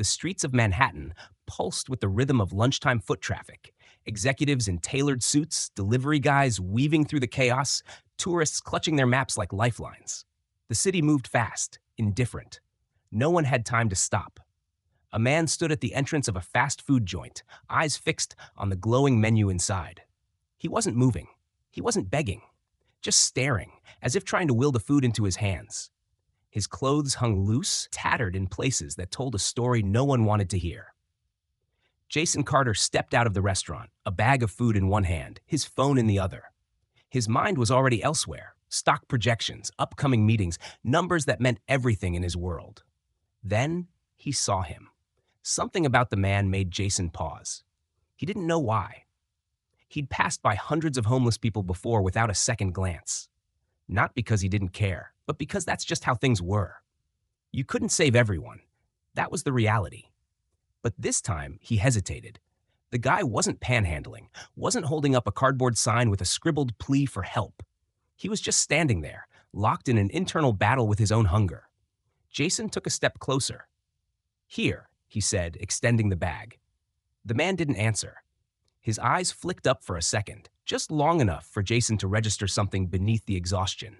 The streets of Manhattan pulsed with the rhythm of lunchtime foot traffic. Executives in tailored suits, delivery guys weaving through the chaos, tourists clutching their maps like lifelines. The city moved fast, indifferent. No one had time to stop. A man stood at the entrance of a fast food joint, eyes fixed on the glowing menu inside. He wasn't moving. He wasn't begging. Just staring, as if trying to will the food into his hands. His clothes hung loose, tattered in places that told a story no one wanted to hear. Jason Carter stepped out of the restaurant, a bag of food in one hand, his phone in the other. His mind was already elsewhere, stock projections, upcoming meetings, numbers that meant everything in his world. Then he saw him. Something about the man made Jason pause. He didn't know why. He'd passed by hundreds of homeless people before without a second glance. Not because he didn't care, but because that's just how things were. You couldn't save everyone. That was the reality. But this time, he hesitated. The guy wasn't panhandling, wasn't holding up a cardboard sign with a scribbled plea for help. He was just standing there, locked in an internal battle with his own hunger. Jason took a step closer. "Here," he said, extending the bag. The man didn't answer. His eyes flicked up for a second, just long enough for Jason to register something beneath the exhaustion.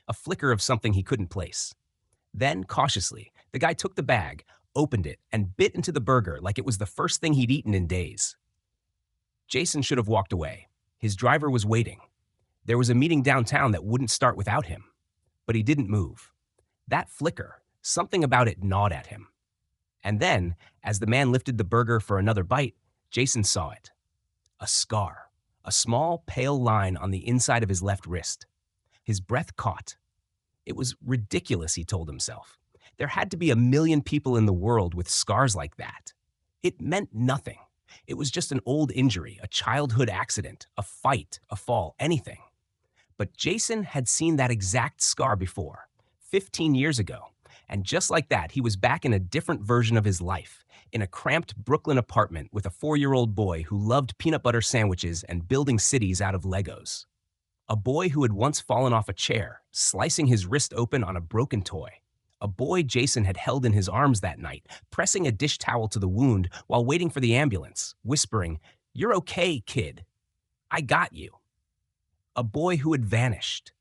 A flicker of something he couldn't place. Then, cautiously, the guy took the bag, opened it, and bit into the burger like it was the first thing he'd eaten in days. Jason should have walked away. His driver was waiting. There was a meeting downtown that wouldn't start without him. But he didn't move. That flicker, something about it gnawed at him. And then, as the man lifted the burger for another bite, Jason saw it. A scar, a small, pale line on the inside of his left wrist. His breath caught. It was ridiculous, he told himself. There had to be a million people in the world with scars like that. It meant nothing. It was just an old injury, a childhood accident, a fight, a fall, anything. But Jason had seen that exact scar before, 15 years ago. And just like that, he was back in a different version of his life, in a cramped Brooklyn apartment with a 4-year-old boy who loved peanut butter sandwiches and building cities out of Legos. A boy who had once fallen off a chair, slicing his wrist open on a broken toy. A boy Jason had held in his arms that night, pressing a dish towel to the wound while waiting for the ambulance, whispering, "You're okay, kid. I got you." A boy who had vanished.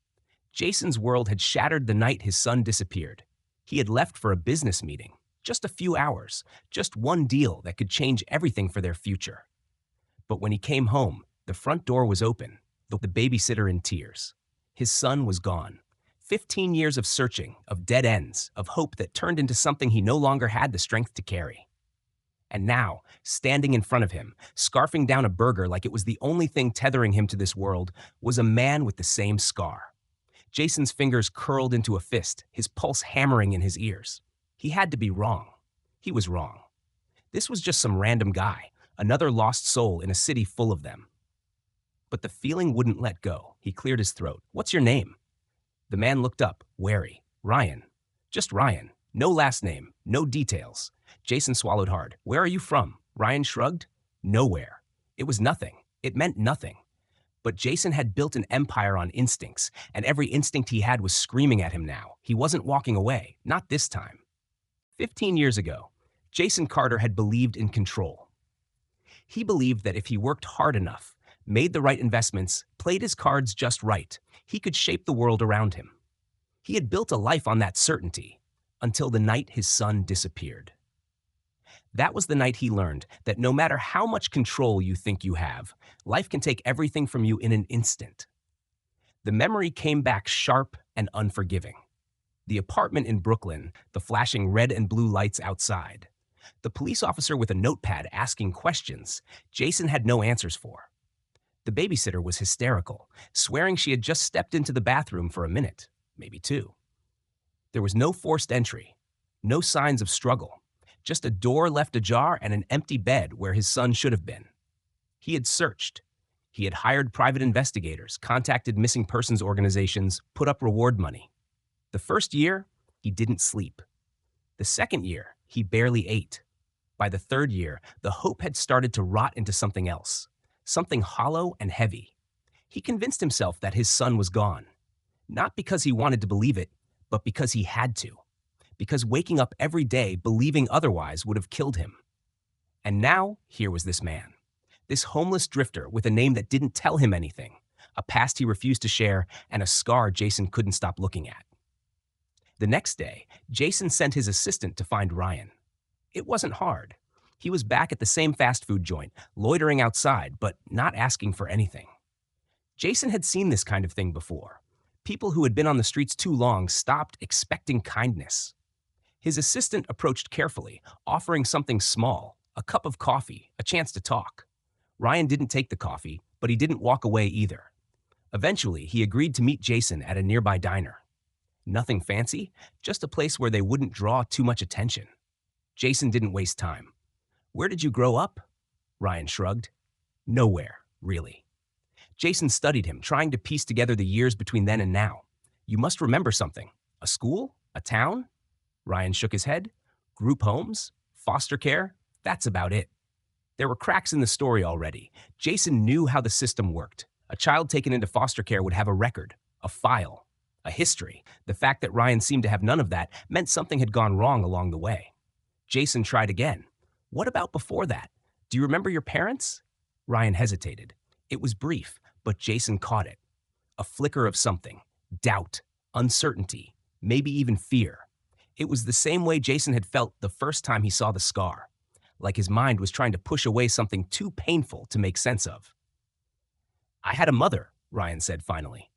Jason's world had shattered the night his son disappeared. He had left for a business meeting, just a few hours, just one deal that could change everything for their future. But when he came home, the front door was open, the babysitter in tears. His son was gone. 15 years of searching, of dead ends, of hope that turned into something he no longer had the strength to carry. And now, standing in front of him, scarfing down a burger like it was the only thing tethering him to this world, was a man with the same scar. Jason's fingers curled into a fist, his pulse hammering in his ears. He had to be wrong. He was wrong. This was just some random guy, another lost soul in a city full of them. But the feeling wouldn't let go. He cleared his throat. "What's your name?" The man looked up, wary. "Ryan. Just Ryan. No last name, no details." Jason swallowed hard. "Where are you from?" Ryan shrugged. "Nowhere." It was nothing. It meant nothing. But Jason had built an empire on instincts, and every instinct he had was screaming at him now. He wasn't walking away, not this time. 15 years ago, Jason Carter had believed in control. He believed that if he worked hard enough, made the right investments, played his cards just right, he could shape the world around him. He had built a life on that certainty, until the night his son disappeared. That was the night he learned that no matter how much control you think you have, life can take everything from you in an instant. The memory came back sharp and unforgiving. The apartment in Brooklyn, the flashing red and blue lights outside. The police officer with a notepad asking questions Jason had no answers for. The babysitter was hysterical, swearing she had just stepped into the bathroom for a minute, maybe two. There was no forced entry, no signs of struggle, just a door left ajar and an empty bed where his son should have been. He had searched. He had hired private investigators, contacted missing persons organizations, put up reward money. The first year, he didn't sleep. The second year, he barely ate. By the third year, the hope had started to rot into something else, something hollow and heavy. He convinced himself that his son was gone, not because he wanted to believe it, but because he had to. because waking up every day believing otherwise would have killed him. And now, here was this man. This homeless drifter with a name that didn't tell him anything, a past he refused to share, and a scar Jason couldn't stop looking at. The next day, Jason sent his assistant to find Ryan. It wasn't hard. He was back at the same fast food joint, loitering outside, but not asking for anything. Jason had seen this kind of thing before. People who had been on the streets too long stopped expecting kindness. His assistant approached carefully, offering something small, a cup of coffee, a chance to talk. Ryan didn't take the coffee, but he didn't walk away either. Eventually, he agreed to meet Jason at a nearby diner. Nothing fancy, just a place where they wouldn't draw too much attention. Jason didn't waste time. "Where did you grow up?" Ryan shrugged. "Nowhere, really." Jason studied him, trying to piece together the years between then and now. "You must remember something. A school? A town?" Ryan shook his head. "Group homes? Foster care? That's about it." There were cracks in the story already. Jason knew how the system worked. A child taken into foster care would have a record, a file, a history. The fact that Ryan seemed to have none of that meant something had gone wrong along the way. Jason tried again. "What about before that? Do you remember your parents?" Ryan hesitated. It was brief, but Jason caught it. A flicker of something. Doubt, uncertainty, maybe even fear. It was the same way Jason had felt the first time he saw the scar, like his mind was trying to push away something too painful to make sense of. "I had a mother," Ryan said finally.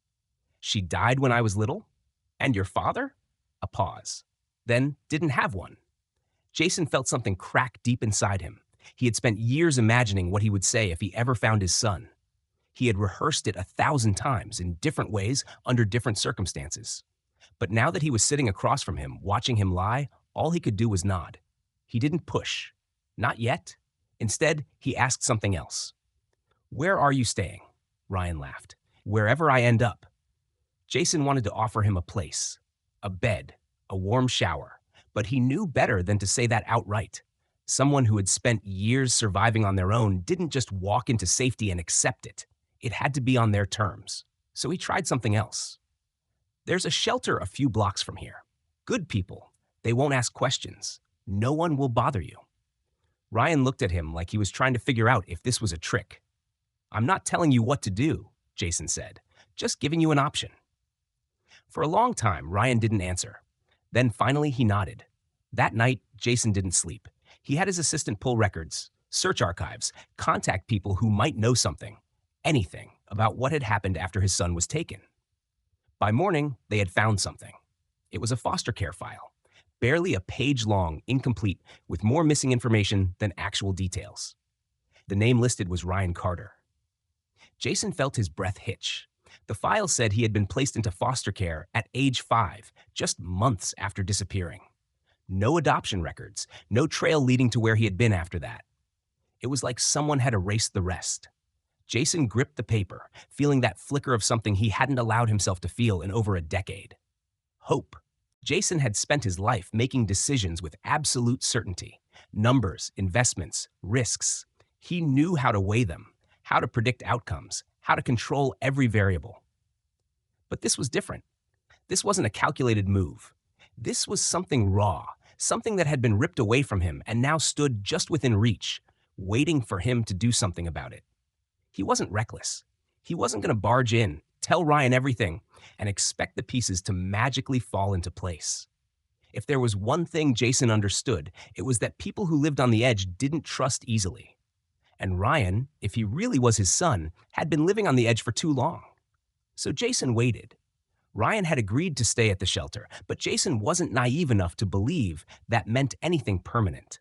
"She died when I was little? And your father?" A pause. "Then didn't have one." Jason felt something crack deep inside him. He had spent years imagining what he would say if he ever found his son. He had rehearsed it 1,000 times in different ways under different circumstances. But now that he was sitting across from him, watching him lie, all he could do was nod. He didn't push. Not yet. Instead, he asked something else. "Where are you staying?" Ryan laughed. "Wherever I end up." Jason wanted to offer him a place, a bed, a warm shower, but he knew better than to say that outright. Someone who had spent years surviving on their own didn't just walk into safety and accept it. It had to be on their terms. So he tried something else. "There's a shelter a few blocks from here. Good people. They won't ask questions. No one will bother you." Ryan looked at him like he was trying to figure out if this was a trick. "I'm not telling you what to do," Jason said. "Just giving you an option." For a long time, Ryan didn't answer. Then finally he nodded. That night, Jason didn't sleep. He had his assistant pull records, search archives, contact people who might know something, anything, about what had happened after his son was taken. By morning, they had found something. It was a foster care file, barely a page long, incomplete, with more missing information than actual details. The name listed was Ryan Carter. Jason felt his breath hitch. The file said he had been placed into foster care at age 5, just months after disappearing. No adoption records, no trail leading to where he had been after that. It was like someone had erased the rest. Jason gripped the paper, feeling that flicker of something he hadn't allowed himself to feel in over a decade. Hope. Jason had spent his life making decisions with absolute certainty. Numbers, investments, risks. He knew how to weigh them, how to predict outcomes, how to control every variable. But this was different. This wasn't a calculated move. This was something raw, something that had been ripped away from him and now stood just within reach, waiting for him to do something about it. He wasn't reckless. He wasn't going to barge in, tell Ryan everything, and expect the pieces to magically fall into place. If there was one thing Jason understood, it was that people who lived on the edge didn't trust easily. And Ryan, if he really was his son, had been living on the edge for too long. So Jason waited. Ryan had agreed to stay at the shelter, but Jason wasn't naive enough to believe that meant anything permanent.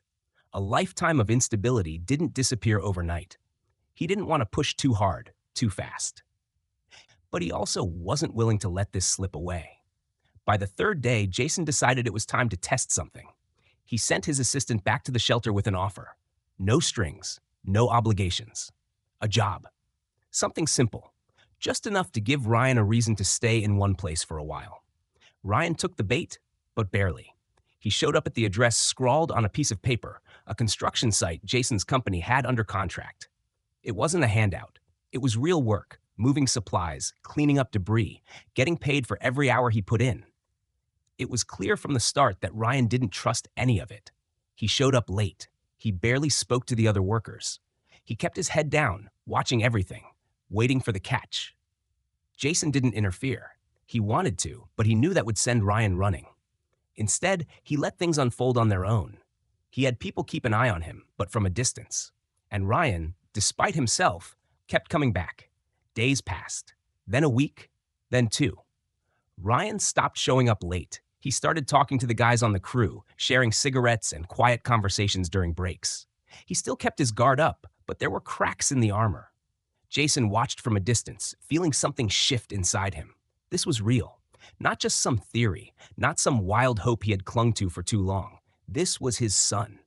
A lifetime of instability didn't disappear overnight. He didn't want to push too hard, too fast. But he also wasn't willing to let this slip away. By the third day, Jason decided it was time to test something. He sent his assistant back to the shelter with an offer. No strings, no obligations. A job. Something simple. Just enough to give Ryan a reason to stay in one place for a while. Ryan took the bait, but barely. He showed up at the address scrawled on a piece of paper, a construction site Jason's company had under contract. It wasn't a handout. It was real work, moving supplies, cleaning up debris, getting paid for every hour he put in. It was clear from the start that Ryan didn't trust any of it. He showed up late. He barely spoke to the other workers. He kept his head down, watching everything, waiting for the catch. Jason didn't interfere. He wanted to, but he knew that would send Ryan running. Instead, he let things unfold on their own. He had people keep an eye on him, but from a distance. And Ryan, despite himself, kept coming back. Days passed, then a week, then two. Ryan stopped showing up late. He started talking to the guys on the crew, sharing cigarettes and quiet conversations during breaks. He still kept his guard up, but there were cracks in the armor. Jason watched from a distance, feeling something shift inside him. This was real. Not just some theory, not some wild hope he had clung to for too long. This was his son.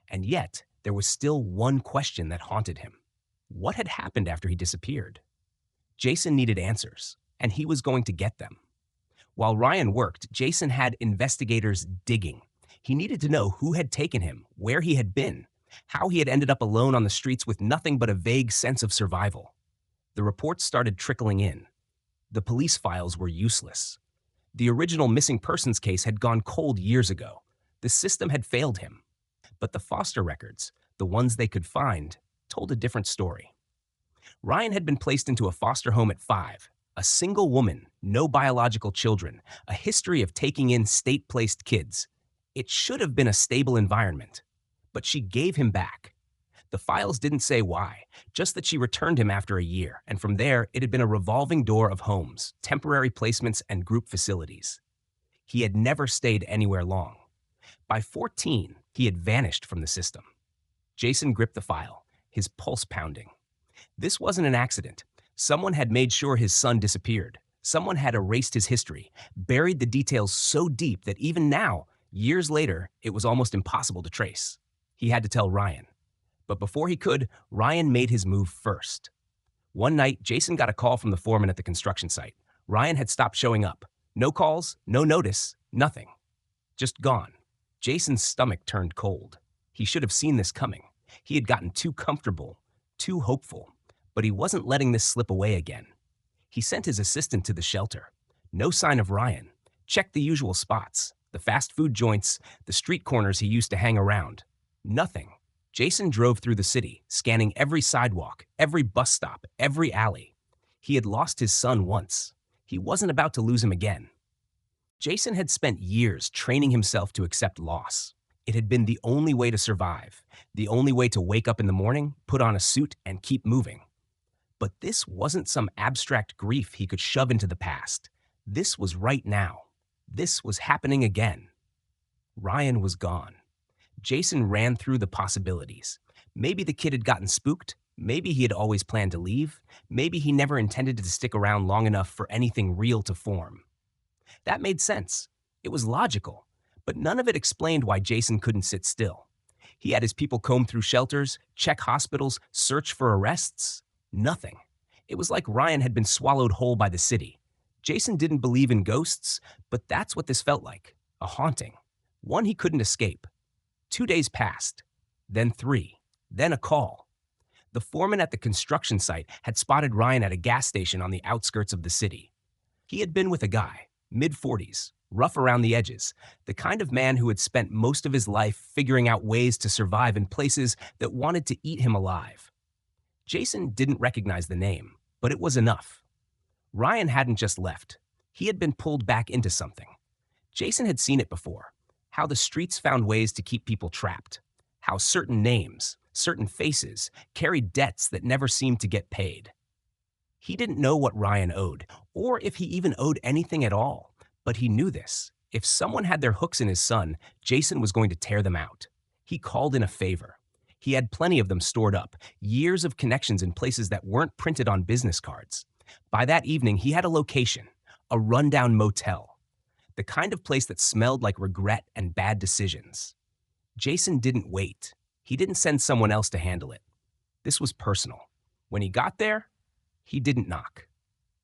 And yet, there was still one question that haunted him. What had happened after he disappeared? Jason needed answers, and he was going to get them. While Ryan worked, Jason had investigators digging. He needed to know who had taken him, where he had been, how he had ended up alone on the streets with nothing but a vague sense of survival. The reports started trickling in. The police files were useless. The original missing persons case had gone cold years ago. The system had failed him. But the foster records, the ones they could find, told a different story. Ryan had been placed into a foster home at 5. A single woman, no biological children, a history of taking in state-placed kids. It should have been a stable environment. But she gave him back. The files didn't say why, just that she returned him after a year, and from there it had been a revolving door of homes, temporary placements, and group facilities. He had never stayed anywhere long. By 14, he had vanished from the system. Jason gripped the file, his pulse pounding. This wasn't an accident. Someone had made sure his son disappeared. Someone had erased his history, buried the details so deep that even now, years later, it was almost impossible to trace. He had to tell Ryan. But before he could, Ryan made his move first. One night, Jason got a call from the foreman at the construction site. Ryan had stopped showing up. No calls, no notice, nothing. Just gone. Jason's stomach turned cold. He should have seen this coming. He had gotten too comfortable, too hopeful. But he wasn't letting this slip away again. He sent his assistant to the shelter. No sign of Ryan. Checked the usual spots, the fast food joints, the street corners he used to hang around. Nothing. Jason drove through the city, scanning every sidewalk, every bus stop, every alley. He had lost his son once. He wasn't about to lose him again. Jason had spent years training himself to accept loss. It had been the only way to survive, the only way to wake up in the morning, put on a suit, and keep moving. But this wasn't some abstract grief he could shove into the past. This was right now. This was happening again. Ryan was gone. Jason ran through the possibilities. Maybe the kid had gotten spooked. Maybe he had always planned to leave. Maybe he never intended to stick around long enough for anything real to form. That made sense. It was logical. But none of it explained why Jason couldn't sit still. He had his people comb through shelters, check hospitals, search for arrests. Nothing. It was like Ryan had been swallowed whole by the city. Jason didn't believe in ghosts, but that's what this felt like. A haunting. One he couldn't escape. 2 days passed. Then 3. Then a call. The foreman at the construction site had spotted Ryan at a gas station on the outskirts of the city. He had been with a guy, mid-40s, rough around the edges, the kind of man who had spent most of his life figuring out ways to survive in places that wanted to eat him alive. Jason didn't recognize the name, but it was enough. Ryan hadn't just left. He had been pulled back into something. Jason had seen it before, how the streets found ways to keep people trapped, how certain names, certain faces, carried debts that never seemed to get paid. He didn't know what Ryan owed, or if he even owed anything at all, but he knew this. If someone had their hooks in his son, Jason was going to tear them out. He called in a favor. He had plenty of them stored up, years of connections in places that weren't printed on business cards. By that evening, he had a location, a rundown motel, the kind of place that smelled like regret and bad decisions. Jason didn't wait. He didn't send someone else to handle it. This was personal. When he got there, he didn't knock.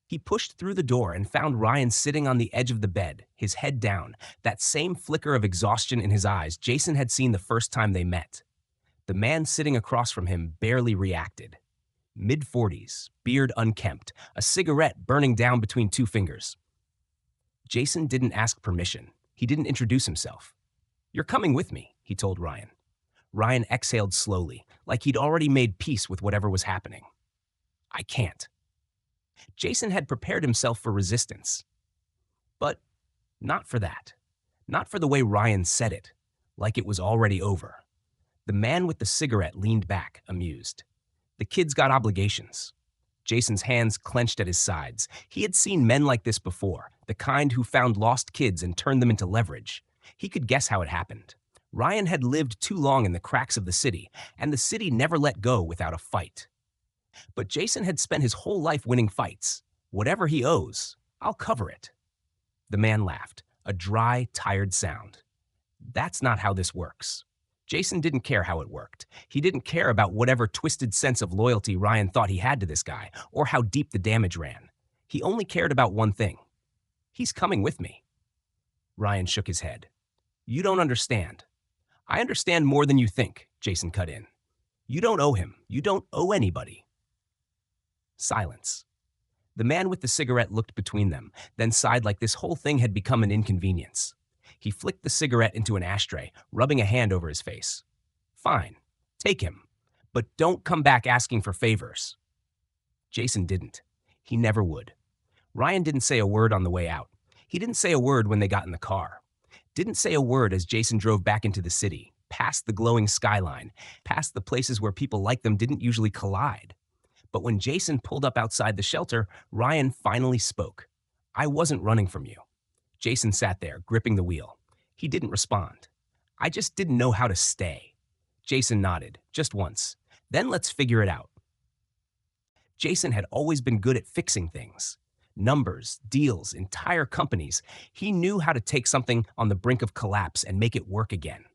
He pushed through the door and found Ryan sitting on the edge of the bed, his head down, that same flicker of exhaustion in his eyes Jason had seen the first time they met. The man sitting across from him barely reacted. Mid-40s, beard unkempt, a cigarette burning down between 2 fingers. Jason didn't ask permission. He didn't introduce himself. "You're coming with me," he told Ryan. Ryan exhaled slowly, like he'd already made peace with whatever was happening. "I can't." Jason had prepared himself for resistance. But not for that. Not for the way Ryan said it, like it was already over. The man with the cigarette leaned back, amused. "The kid's got obligations." Jason's hands clenched at his sides. He had seen men like this before, the kind who found lost kids and turned them into leverage. He could guess how it happened. Ryan had lived too long in the cracks of the city, and the city never let go without a fight. But Jason had spent his whole life winning fights. "Whatever he owes, I'll cover it." The man laughed, a dry, tired sound. "That's not how this works." Jason didn't care how it worked. He didn't care about whatever twisted sense of loyalty Ryan thought he had to this guy, or how deep the damage ran. He only cared about one thing. "He's coming with me." Ryan shook his head. "You don't understand." "I understand more than you think," Jason cut in. "You don't owe him. You don't owe anybody." Silence. The man with the cigarette looked between them, then sighed like this whole thing had become an inconvenience. He flicked the cigarette into an ashtray, rubbing a hand over his face. "Fine, take him, but don't come back asking for favors." Jason didn't. He never would. Ryan didn't say a word on the way out. He didn't say a word when they got in the car. Didn't say a word as Jason drove back into the city, past the glowing skyline, past the places where people like them didn't usually collide. But when Jason pulled up outside the shelter, Ryan finally spoke. "I wasn't running from you." Jason sat there, gripping the wheel. He didn't respond. "I just didn't know how to stay." Jason nodded, just once. "Then let's figure it out." Jason had always been good at fixing things. Numbers, deals, entire companies. He knew how to take something on the brink of collapse and make it work again.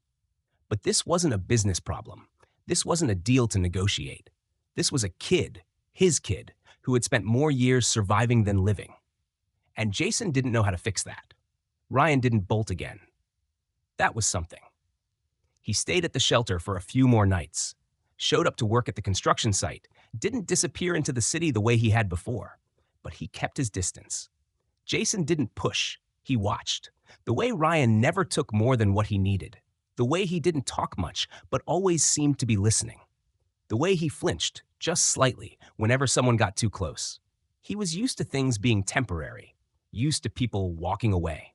But this wasn't a business problem. This wasn't a deal to negotiate. This was a kid, his kid, who had spent more years surviving than living. And Jason didn't know how to fix that. Ryan didn't bolt again. That was something. He stayed at the shelter for a few more nights, showed up to work at the construction site, didn't disappear into the city the way he had before, but he kept his distance. Jason didn't push, he watched. The way Ryan never took more than what he needed. The way he didn't talk much, but always seemed to be listening. The way he flinched, just slightly, whenever someone got too close. He was used to things being temporary, used to people walking away.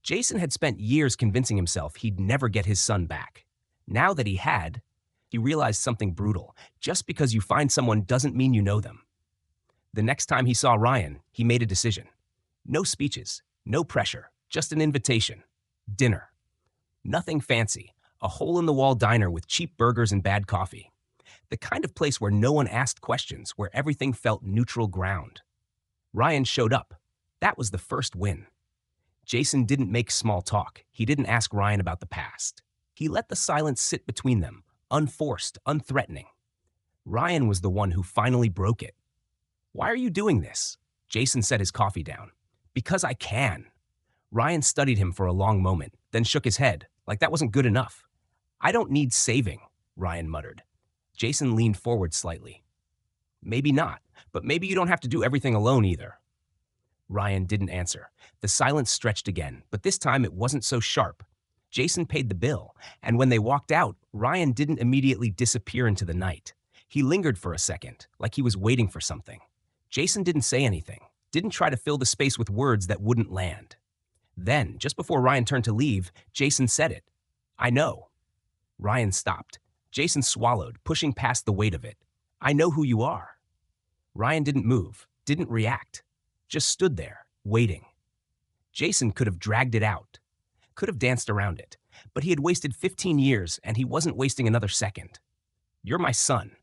Jason had spent years convincing himself he'd never get his son back. Now that he had, he realized something brutal. Just because you find someone doesn't mean you know them. The next time he saw Ryan, he made a decision. No speeches, no pressure, just an invitation. Dinner. Nothing fancy, a hole-in-the-wall diner with cheap burgers and bad coffee. The kind of place where no one asked questions, where everything felt neutral ground. Ryan showed up. That was the first win. Jason didn't make small talk. He didn't ask Ryan about the past. He let the silence sit between them, unforced, unthreatening. Ryan was the one who finally broke it. "Why are you doing this?" Jason set his coffee down. "Because I can." Ryan studied him for a long moment, then shook his head, like that wasn't good enough. "I don't need saving," Ryan muttered. Jason leaned forward slightly. "Maybe not, but maybe you don't have to do everything alone either." Ryan didn't answer. The silence stretched again, but this time it wasn't so sharp. Jason paid the bill, and when they walked out, Ryan didn't immediately disappear into the night. He lingered for a second, like he was waiting for something. Jason didn't say anything, didn't try to fill the space with words that wouldn't land. Then, just before Ryan turned to leave, Jason said it. "I know." Ryan stopped. Jason swallowed, pushing past the weight of it. "I know who you are." Ryan didn't move, didn't react, just stood there, waiting. Jason could have dragged it out, could have danced around it, but he had wasted 15 years and he wasn't wasting another second. "You're my son."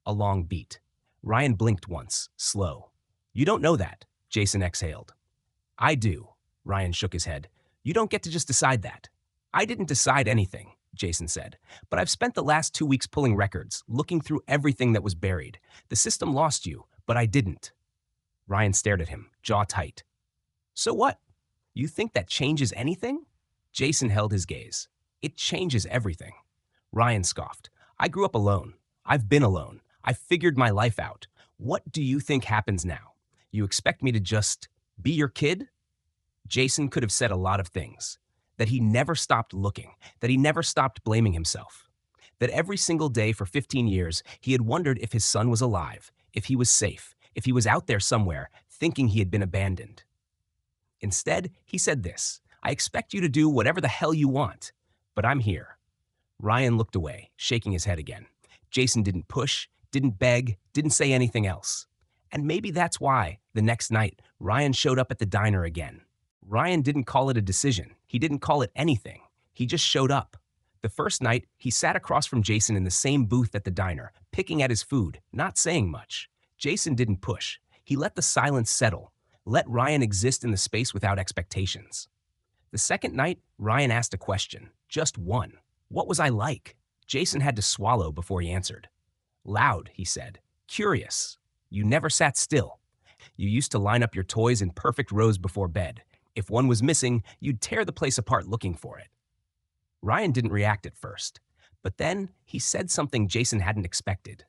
A long beat. Ryan blinked once, slow. "You don't know that," Jason exhaled. "I do." Ryan shook his head. "You don't get to just decide that." "I didn't decide anything," Jason said, "but I've spent the last 2 weeks pulling records, looking through everything that was buried. The system lost you, but I didn't." Ryan stared at him, jaw tight. "So what? You think that changes anything?" Jason held his gaze. "It changes everything." Ryan scoffed. "I grew up alone. I've been alone. I've figured my life out. What do you think happens now? You expect me to just be your kid?" Jason could have said a lot of things. that he never stopped looking, that he never stopped blaming himself, that every single day for 15 years he had wondered if his son was alive, if he was safe, if he was out there somewhere, thinking he had been abandoned. Instead, he said this: "I expect you to do whatever the hell you want, but I'm here." Ryan looked away, shaking his head again. Jason didn't push, didn't beg, didn't say anything else. And maybe that's why, the next night, Ryan showed up at the diner again. Ryan didn't call it a decision. He didn't call it anything. He just showed up. The first night, he sat across from Jason in the same booth at the diner, picking at his food, not saying much. Jason didn't push. He let the silence settle, let Ryan exist in the space without expectations. The second night, Ryan asked a question, just one. What was I like? Jason had to swallow before he answered. Loud, he said. Curious. You never sat still. You used to line up your toys in perfect rows before bed. If one was missing, you'd tear the place apart looking for it. Ryan didn't react at first, but then he said something Jason hadn't expected.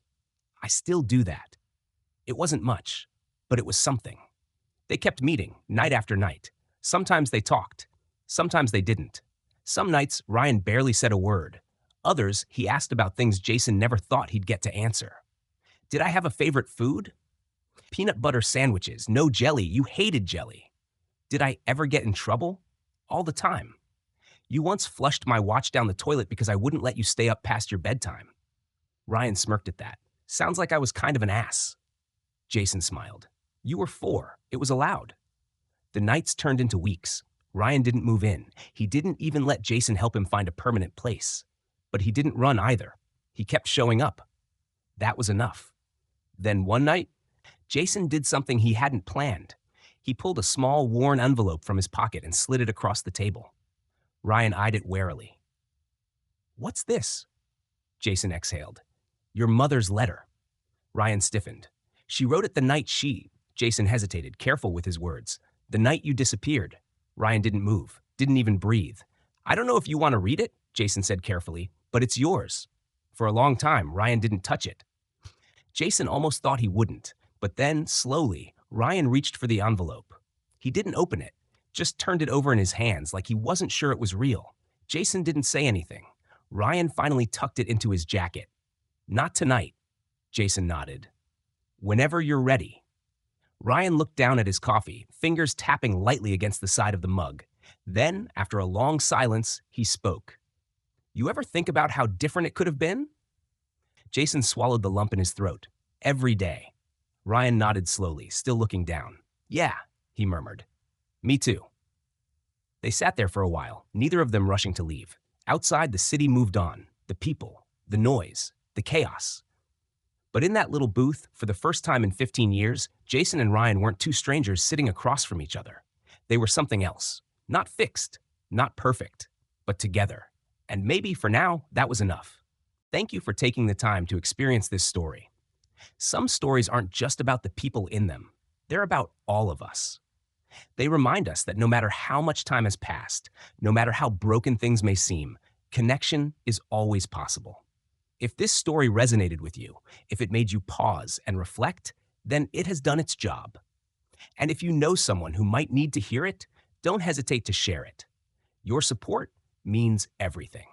I still do that. It wasn't much, but it was something. They kept meeting, night after night. Sometimes they talked. Sometimes they didn't. Some nights, Ryan barely said a word. Others, he asked about things Jason never thought he'd get to answer. Did I have a favorite food? Peanut butter sandwiches, no jelly. You hated jelly. Did I ever get in trouble? All the time. You once flushed my watch down the toilet because I wouldn't let you stay up past your bedtime. Ryan smirked at that. Sounds like I was kind of an ass. Jason smiled. You were 4. It was allowed. The nights turned into weeks. Ryan didn't move in. He didn't even let Jason help him find a permanent place. But he didn't run either. He kept showing up. That was enough. Then one night, Jason did something he hadn't planned. He pulled a small, worn envelope from his pocket and slid it across the table. Ryan eyed it warily. What's this? Jason exhaled. Your mother's letter. Ryan stiffened. She wrote it the night Jason hesitated, careful with his words. The night you disappeared. Ryan didn't move, didn't even breathe. I don't know if you want to read it, Jason said carefully, but it's yours. For a long time, Ryan didn't touch it. Jason almost thought he wouldn't, but then, slowly, Ryan reached for the envelope. He didn't open it, just turned it over in his hands like he wasn't sure it was real. Jason didn't say anything. Ryan finally tucked it into his jacket. Not tonight, Jason nodded. Whenever you're ready. Ryan looked down at his coffee, fingers tapping lightly against the side of the mug. Then, after a long silence, he spoke. You ever think about how different it could have been? Jason swallowed the lump in his throat. Every day. Ryan nodded slowly, still looking down. Yeah, he murmured. Me too. They sat there for a while, neither of them rushing to leave. Outside, the city moved on. The people, the noise, the chaos. But in that little booth, for the first time in 15 years, Jason and Ryan weren't two strangers sitting across from each other. They were something else. Not fixed, not perfect, but together. And maybe, for now, that was enough. Thank you for taking the time to experience this story. Some stories aren't just about the people in them. They're about all of us. They remind us that no matter how much time has passed, no matter how broken things may seem, connection is always possible. If this story resonated with you, if it made you pause and reflect, then it has done its job. And if you know someone who might need to hear it, don't hesitate to share it. Your support means everything.